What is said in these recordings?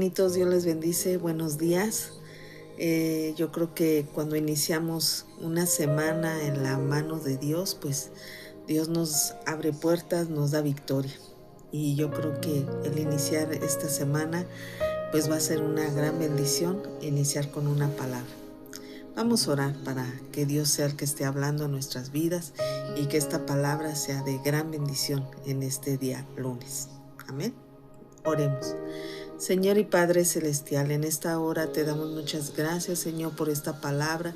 hermanitos, Dios les bendice, buenos días. Yo creo que cuando iniciamos una semana en la mano de Dios, pues Dios nos abre puertas, nos da victoria. Y yo creo que el iniciar esta semana, pues va a ser una gran bendición iniciar con una palabra. Vamos a orar para que Dios sea el que esté hablando en nuestras vidas y que esta palabra sea de gran bendición en este día lunes. Amén. Oremos. Señor y Padre Celestial, en esta hora te damos muchas gracias, Señor, por esta palabra,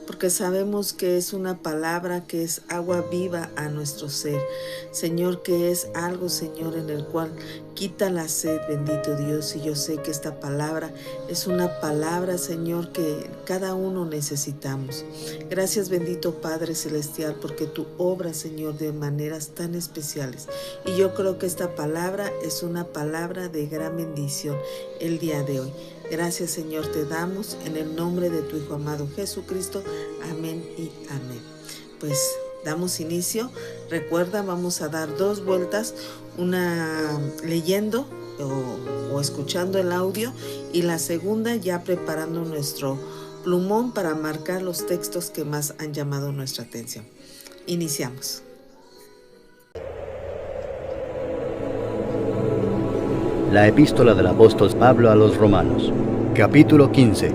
porque sabemos que es una palabra que es agua viva a nuestro ser. Señor, que es algo, Señor, en el cual quita la sed, bendito Dios, y yo sé que esta palabra es una palabra, Señor, que cada uno necesitamos. Gracias, bendito Padre Celestial, porque tú obras, Señor, de maneras tan especiales. Y yo creo que esta palabra es una palabra de gran bendición el día de hoy. Gracias, Señor, te damos en el nombre de tu Hijo amado Jesucristo. Amén y amén. Pues damos inicio. Recuerda, vamos a dar 2 vueltas, una leyendo o escuchando el audio, y la segunda ya preparando nuestro plumón para marcar los textos que más han llamado nuestra atención. Iniciamos. La epístola del apóstol Pablo a los Romanos, capítulo 15.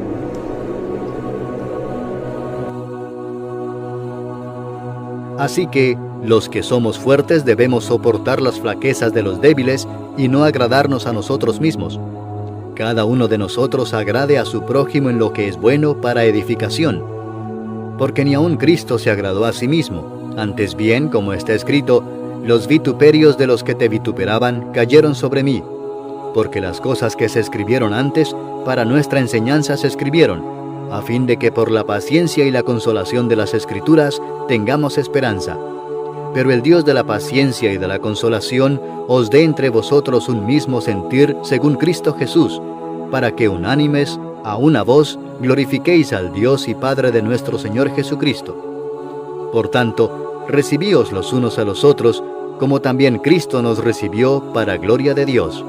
Así que, los que somos fuertes debemos soportar las flaquezas de los débiles y no agradarnos a nosotros mismos. Cada uno de nosotros agrade a su prójimo en lo que es bueno para edificación. Porque ni aun Cristo se agradó a sí mismo, antes bien, como está escrito, los vituperios de los que te vituperaban cayeron sobre mí. Porque las cosas que se escribieron antes, para nuestra enseñanza se escribieron, a fin de que por la paciencia y la consolación de las Escrituras tengamos esperanza. Pero el Dios de la paciencia y de la consolación os dé entre vosotros un mismo sentir según Cristo Jesús, para que unánimes, a una voz, glorifiquéis al Dios y Padre de nuestro Señor Jesucristo. Por tanto, recibíos los unos a los otros, como también Cristo nos recibió para gloria de Dios.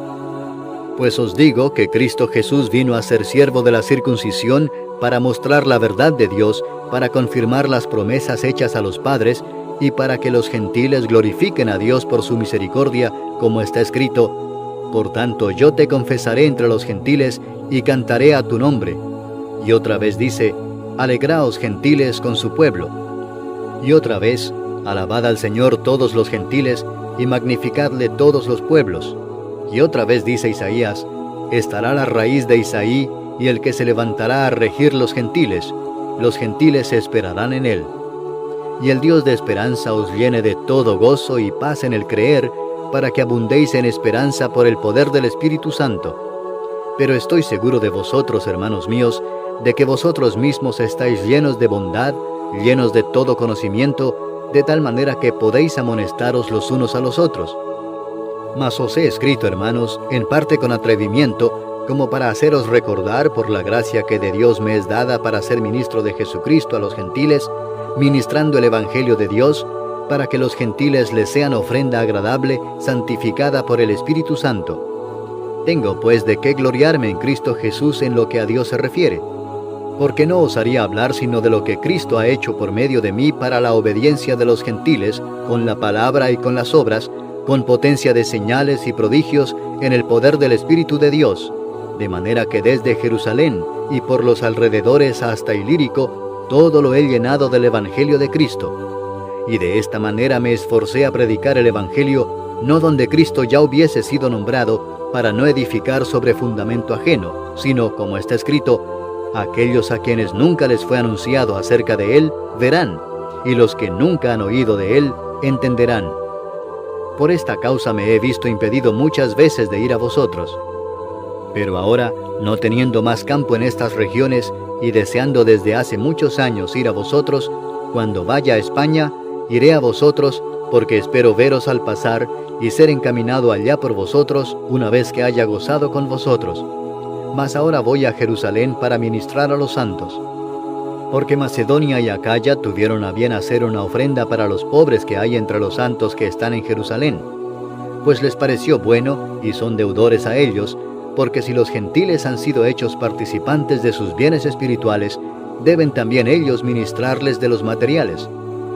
Pues os digo que Cristo Jesús vino a ser siervo de la circuncisión para mostrar la verdad de Dios, para confirmar las promesas hechas a los padres, y para que los gentiles glorifiquen a Dios por su misericordia, como está escrito, por tanto yo te confesaré entre los gentiles, y cantaré a tu nombre. Y otra vez dice, alegraos gentiles con su pueblo. Y otra vez, alabad al Señor todos los gentiles, y magnificadle todos los pueblos. Y otra vez dice Isaías, estará la raíz de Isaí, y el que se levantará a regir los gentiles se esperarán en él. Y el Dios de esperanza os llene de todo gozo y paz en el creer, para que abundéis en esperanza por el poder del Espíritu Santo. Pero estoy seguro de vosotros, hermanos míos, de que vosotros mismos estáis llenos de bondad, llenos de todo conocimiento, de tal manera que podéis amonestaros los unos a los otros. Mas os he escrito, hermanos, en parte con atrevimiento, como para haceros recordar por la gracia que de Dios me es dada para ser ministro de Jesucristo a los gentiles, ministrando el Evangelio de Dios, para que los gentiles les sean ofrenda agradable, santificada por el Espíritu Santo. Tengo pues de qué gloriarme en Cristo Jesús en lo que a Dios se refiere, porque no osaría hablar sino de lo que Cristo ha hecho por medio de mí para la obediencia de los gentiles, con la palabra y con las obras, con potencia de señales y prodigios en el poder del Espíritu de Dios, de manera que desde Jerusalén y por los alrededores hasta Ilírico, todo lo he llenado del Evangelio de Cristo. Y de esta manera me esforcé a predicar el Evangelio, no donde Cristo ya hubiese sido nombrado, para no edificar sobre fundamento ajeno, sino, como está escrito, aquellos a quienes nunca les fue anunciado acerca de Él, verán, y los que nunca han oído de Él, entenderán. Por esta causa me he visto impedido muchas veces de ir a vosotros. Pero ahora, no teniendo más campo en estas regiones, y deseando desde hace muchos años ir a vosotros, cuando vaya a España, iré a vosotros, porque espero veros al pasar, y ser encaminado allá por vosotros, una vez que haya gozado con vosotros. Mas ahora voy a Jerusalén para ministrar a los santos. Porque Macedonia y Acaya tuvieron a bien hacer una ofrenda para los pobres que hay entre los santos que están en Jerusalén. Pues les pareció bueno, y son deudores a ellos, porque si los gentiles han sido hechos participantes de sus bienes espirituales, deben también ellos ministrarles de los materiales.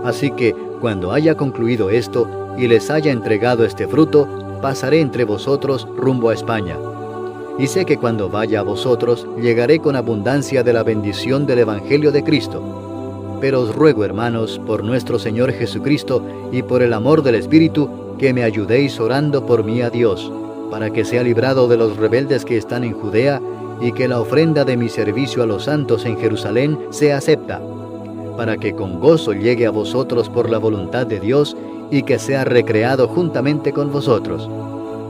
Así que, cuando haya concluido esto y les haya entregado este fruto, pasaré entre vosotros rumbo a España. Y sé que cuando vaya a vosotros, llegaré con abundancia de la bendición del Evangelio de Cristo. Pero os ruego, hermanos, por nuestro Señor Jesucristo y por el amor del Espíritu, que me ayudéis orando por mí a Dios, para que sea librado de los rebeldes que están en Judea, y que la ofrenda de mi servicio a los santos en Jerusalén sea acepta, para que con gozo llegue a vosotros por la voluntad de Dios, y que sea recreado juntamente con vosotros.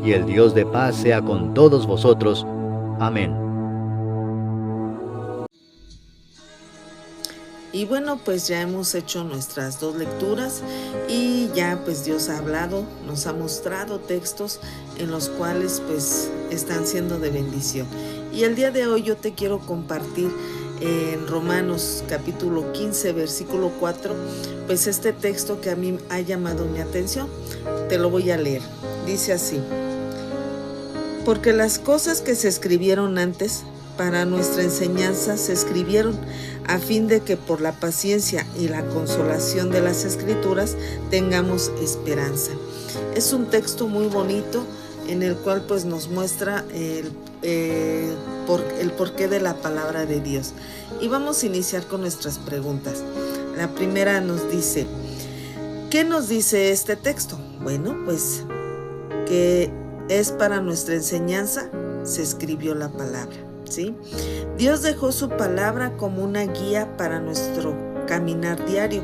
Y el Dios de paz sea con todos vosotros. Amén. Y bueno, pues ya hemos hecho nuestras 2 lecturas y ya pues Dios ha hablado, nos ha mostrado textos en los cuales pues están siendo de bendición. Y el día de hoy yo te quiero compartir en Romanos capítulo 15 versículo 4, pues este texto que a mí ha llamado mi atención. Te lo voy a leer. Dice así: porque las cosas que se escribieron antes para nuestra enseñanza se escribieron a fin de que por la paciencia y la consolación de las Escrituras tengamos esperanza. Es un texto muy bonito en el cual pues nos muestra el porqué de la palabra de Dios. Y vamos a iniciar con nuestras preguntas. La primera nos dice, ¿qué nos dice este texto? Bueno, pues que es para nuestra enseñanza, se escribió la palabra. ¿Sí? Dios dejó su palabra como una guía para nuestro caminar diario.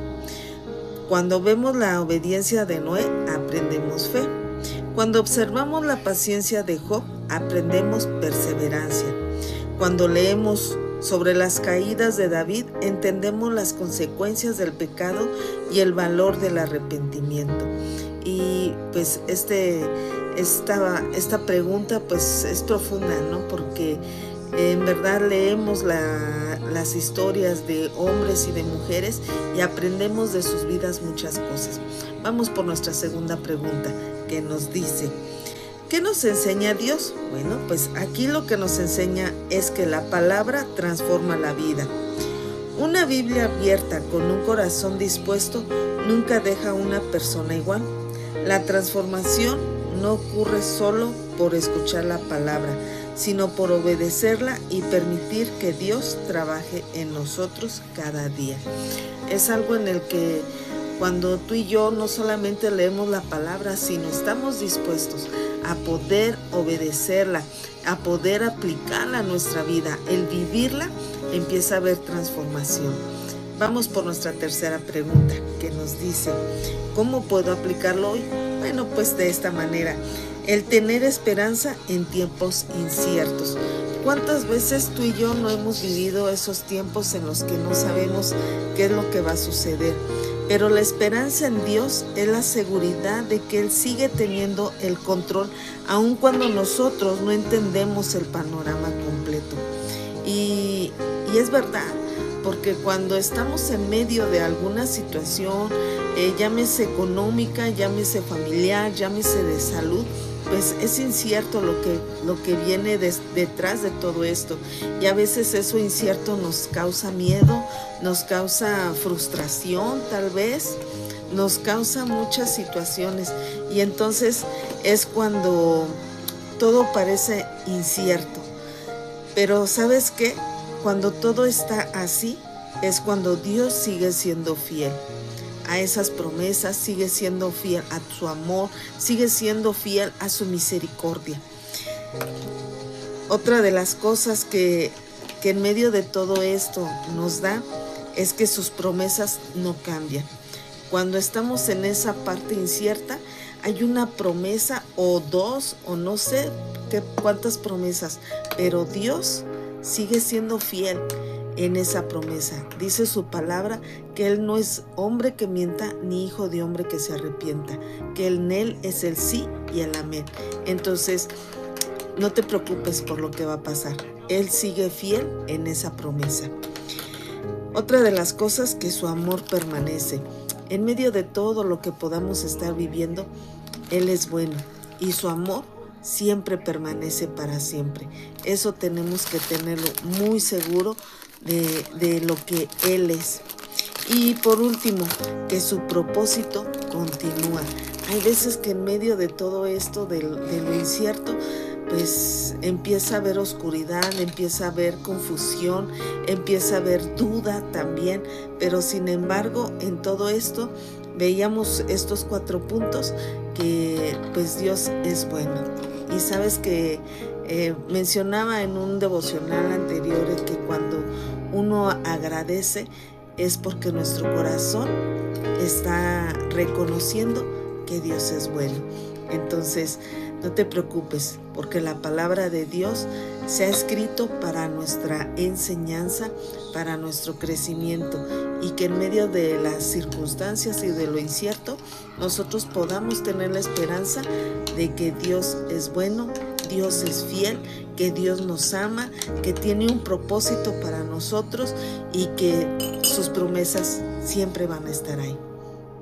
Cuando vemos la obediencia de Noé, aprendemos fe. Cuando observamos la paciencia de Job, aprendemos perseverancia. Cuando leemos sobre las caídas de David, entendemos las consecuencias del pecado y el valor del arrepentimiento. Y pues esta pregunta pues es profunda, ¿no? Porque en verdad leemos las historias de hombres y de mujeres y aprendemos de sus vidas muchas cosas. Vamos por nuestra segunda pregunta, que nos dice, ¿qué nos enseña Dios? Bueno, pues aquí lo que nos enseña es que la palabra transforma la vida. Una Biblia abierta con un corazón dispuesto nunca deja a una persona igual. La transformación no ocurre solo por escuchar la palabra, sino por obedecerla y permitir que Dios trabaje en nosotros cada día. Es algo en el que cuando tú y yo no solamente leemos la palabra, sino estamos dispuestos a poder obedecerla, a poder aplicarla a nuestra vida, el vivirla, empieza a haber transformación. Vamos por nuestra tercera pregunta, que nos dice, ¿cómo puedo aplicarlo hoy? Bueno, pues de esta manera, el tener esperanza en tiempos inciertos. ¿Cuántas veces tú y yo no hemos vivido esos tiempos en los que no sabemos qué es lo que va a suceder? Pero la esperanza en Dios es la seguridad de que Él sigue teniendo el control, aun cuando nosotros no entendemos el panorama completo. Y es verdad, porque cuando estamos en medio de alguna situación, llámese económica, llámese familiar, llámese de salud, pues es incierto lo que viene detrás de todo esto. Y a veces eso incierto nos causa miedo, nos causa frustración tal vez, nos causa muchas situaciones. Y entonces es cuando todo parece incierto. Pero ¿sabes qué? Cuando todo está así, es cuando Dios sigue siendo fiel a esas promesas, sigue siendo fiel a su amor, sigue siendo fiel a su misericordia. Otra de las cosas que en medio de todo esto nos da es que sus promesas no cambian. Cuando estamos en esa parte incierta, hay una promesa o dos, o no sé cuántas promesas, pero Dios sigue siendo fiel en esa promesa. Dice su palabra que Él no es hombre que mienta, ni hijo de hombre que se arrepienta, que en Él es el sí y el amén. Entonces, no te preocupes por lo que va a pasar. Él sigue fiel en esa promesa. Otra de las cosas, que su amor permanece. En medio de todo lo que podamos estar viviendo, Él es bueno y su amor siempre permanece para siempre. Eso tenemos que tenerlo muy seguro de lo que Él es. Y por último, que su propósito continúa. Hay veces que en medio de todo esto, de lo incierto, pues empieza a haber oscuridad, empieza a haber confusión, empieza a haber duda también, pero sin embargo en todo esto veíamos estos 4 puntos que pues Dios es bueno. Y sabes que mencionaba en un devocional anterior que cuando uno agradece es porque nuestro corazón está reconociendo que Dios es bueno. Entonces, no te preocupes, porque la palabra de Dios se ha escrito para nuestra enseñanza, para nuestro crecimiento, y que en medio de las circunstancias y de lo incierto, nosotros podamos tener la esperanza de que Dios es bueno, Dios es fiel, que Dios nos ama, que tiene un propósito para nosotros y que sus promesas siempre van a estar ahí.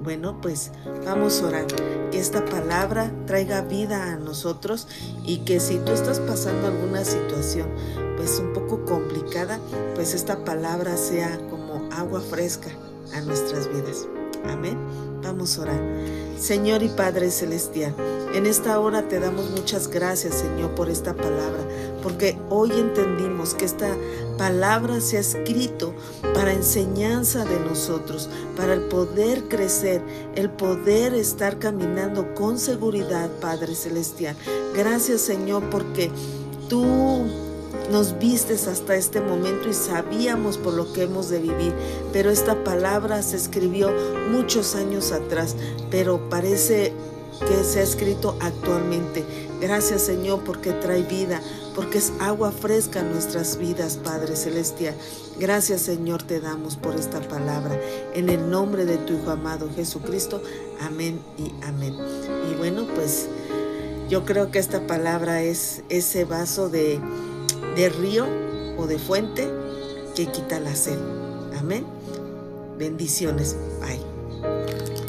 Bueno, pues vamos a orar, que esta palabra traiga vida a nosotros y que si tú estás pasando alguna situación pues un poco complicada, pues esta palabra sea como agua fresca a nuestras vidas. Amén. Vamos a orar. Señor y Padre Celestial, en esta hora te damos muchas gracias, Señor, por esta palabra, porque hoy entendimos que esta palabra se ha escrito para enseñanza de nosotros, para el poder crecer, el poder estar caminando con seguridad, Padre Celestial. Gracias, Señor, porque tú nos vistes hasta este momento y sabíamos por lo que hemos de vivir, pero esta palabra se escribió muchos años atrás, pero parece que se ha escrito actualmente. Gracias, Señor, porque trae vida, porque es agua fresca en nuestras vidas, Padre Celestial. Gracias, Señor, te damos por esta palabra, en el nombre de tu Hijo amado Jesucristo. Amén y amén. Y bueno, pues yo creo que esta palabra es ese vaso de río o de fuente que quita la sed. Amén. Bendiciones. Bye.